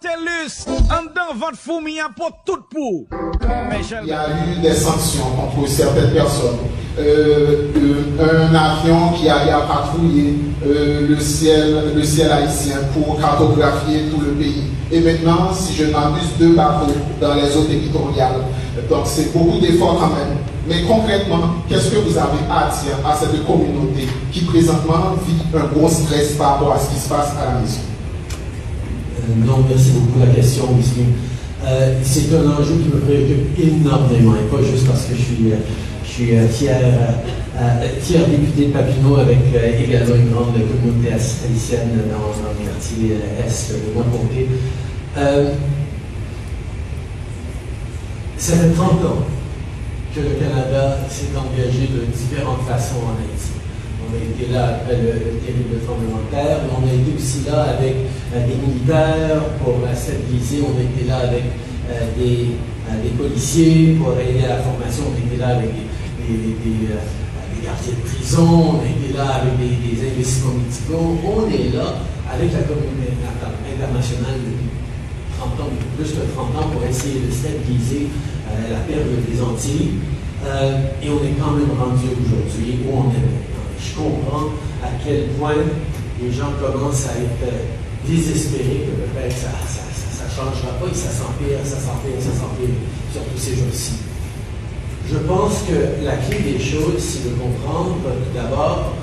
TELUS, en dans votre fourmi pour tout pour. Il y a eu des sanctions contre certaines personnes. Un avion qui allait à patrouiller le ciel haïtien pour cartographier tout le pays. Et maintenant, si je m'abuse, 2 bateaux dans les eaux territoriales. Donc c'est beaucoup d'efforts quand même. Mais concrètement, qu'est-ce que vous avez à dire à cette communauté qui présentement vit un gros stress par rapport à ce qui se passe à la maison? Non, merci beaucoup la question, monsieur. C'est un enjeu qui me préoccupe énormément, et pas juste parce que je suis fier député de Papineau avec également une grande communauté haïtienne dans le quartier Est de mon comté. Ça fait 30 ans que le Canada s'est engagé de différentes façons en Haïti. On a été là après le terrible tremblement de terre, mais on a été aussi là avec des militaires pour stabiliser, on a été là avec des policiers pour aider à la formation, on a été là avec des gardiens de prison, on a été là avec des investissements médicaux, on est là avec la communauté internationale depuis 30 ans, plus de 30 ans, pour essayer de stabiliser la période des Antilles. Et on est quand même rendu aujourd'hui où on est maintenant. Je comprends à quel point les gens commencent à être désespérés que peut-être ça ne changera pas et ça s'empire, surtout ces jours-ci. Je pense que la clé des choses, c'est de comprendre tout d'abord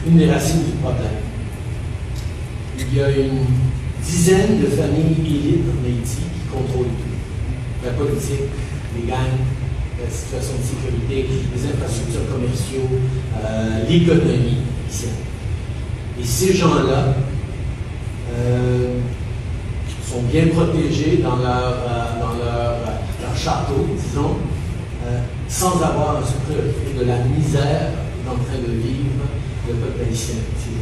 une des racines du problème. Il y a une dizaine de familles élites en Haïti qui contrôlent tout. La politique, les gangs, la situation de sécurité, les infrastructures commerciaux, l'économie haïtienne. Et ces gens-là sont bien protégés dans leur château, disons, sans avoir à se préoccuper de la misère qu'en train de vivre le peuple haïtien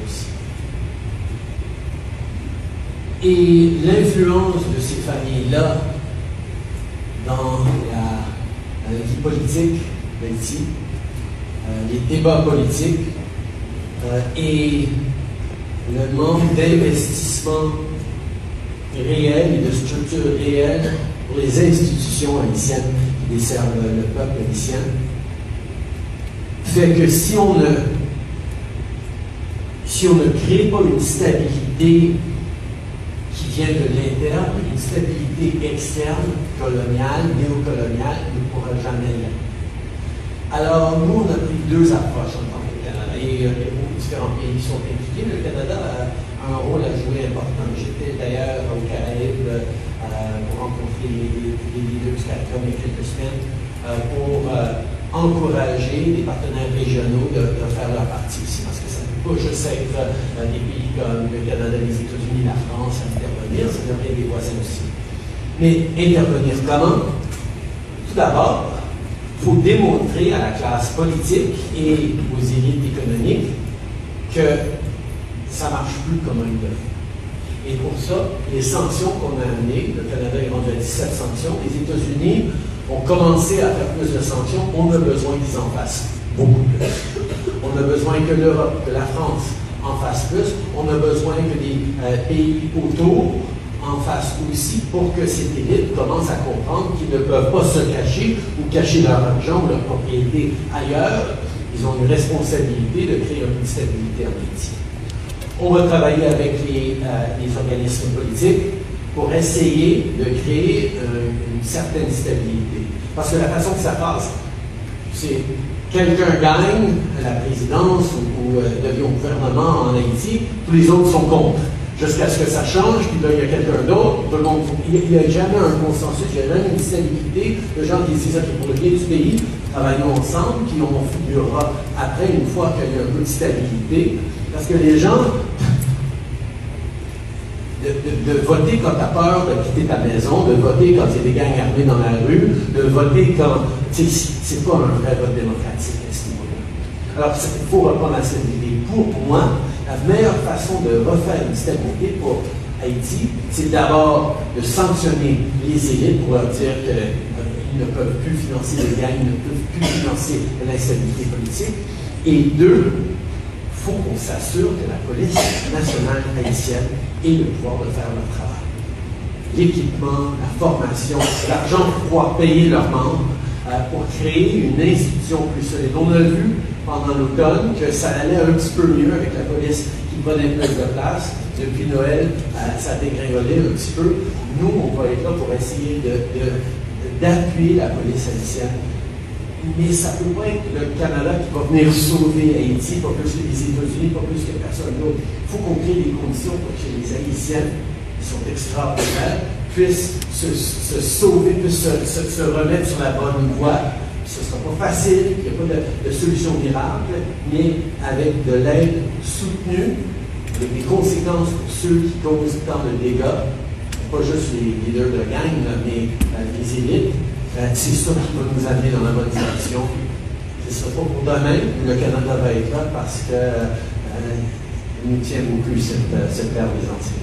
aussi. Et l'influence de ces familles-là dans la vie politique d'Haïti, les débats politiques et le manque d'investissement réel et de structures réelles pour les institutions haïtiennes qui desservent le peuple haïtien, fait que si on ne crée pas une stabilité qui vient de l'interne, une stabilité externe, coloniale, néocoloniale, ne pourra jamais l'être. Alors, nous, on a pris 2 approches en tant que Canada, et différents pays sont impliqués. Le Canada a un rôle à jouer important. J'étais d'ailleurs aux Caraïbes pour rencontrer les leaders du CARICOM il y a quelques semaines pour encourager les partenaires régionaux de faire leur partie aussi, parce que ça ne peut pas juste être des pays comme le Canada, les États-Unis, la France à intervenir, ça devrait être des voisins aussi. Mais intervenir comment? Tout d'abord, il faut démontrer à la classe politique et aux élites économiques que ça ne marche plus comme un devrait. Et pour ça, les sanctions qu'on a amenées, le Canada est rendu à 17 sanctions, les États-Unis ont commencé à faire plus de sanctions, on a besoin qu'ils en fassent beaucoup plus. On a besoin que l'Europe, que la France en fasse plus, on a besoin que les pays autour en fassent aussi pour que cette élite commence à comprendre qu'ils ne peuvent pas se cacher ou cacher leur argent ou leur propriété ailleurs. Ils ont une responsabilité de créer une stabilité en Haïti. On va travailler avec les organismes politiques pour essayer de créer une certaine stabilité. Parce que la façon que ça passe, c'est quelqu'un gagne la présidence ou devient au gouvernement en Haïti, tous les autres sont contre. Jusqu'à ce que ça change, puis là, il y a quelqu'un d'autre, tout le monde. Il n'y a jamais un consensus, il n'y a jamais une stabilité. Les gens qui disent ça qui pour le bien du pays, travaillons ensemble, puis on figurera après, une fois qu'il y a un peu de stabilité. Parce que les gens, de voter quand tu as peur de quitter ta maison, de voter quand il y a des gangs armés dans la rue, de voter quand. C'est pas un vrai vote démocratique à ce niveau-là. Alors, il faut reprendre la stabilité. Pour moi, la meilleure façon de refaire une stabilité pour Haïti, c'est d'abord de sanctionner les élites pour leur dire qu'ils ne peuvent plus financer les gangs, ils ne peuvent plus financer l'instabilité politique. Et 2, il faut qu'on s'assure que la police nationale haïtienne ait le pouvoir de faire leur travail. L'équipement, la formation, l'argent pour pouvoir payer leurs membres, pour créer une institution plus solide. On a vu pendant l'automne que ça allait un petit peu mieux avec la police qui prenait plus de place. Depuis Noël, ça a dégringolé un petit peu. Nous, on va être là pour essayer d'appuyer la police haïtienne. Mais ça ne peut pas être le Canada qui va venir sauver Haïti, pas plus que les États-Unis, pas plus que personne d'autre. Il faut qu'on crée des conditions pour que les Haïtiens, qui sont extraordinaires, puissent se sauver, puissent se remettre sur la bonne voie. Ce ne sera pas facile, il n'y a pas de solution miracle, mais avec de l'aide soutenue, avec des conséquences pour ceux qui causent tant de dégâts, pas juste les leaders de gang, mais les élites. C'est ça qui va nous amener dans la bonne direction. Ce ne sera pas pour demain que le Canada va être là parce qu'il nous tient beaucoup cette terre des Antilles.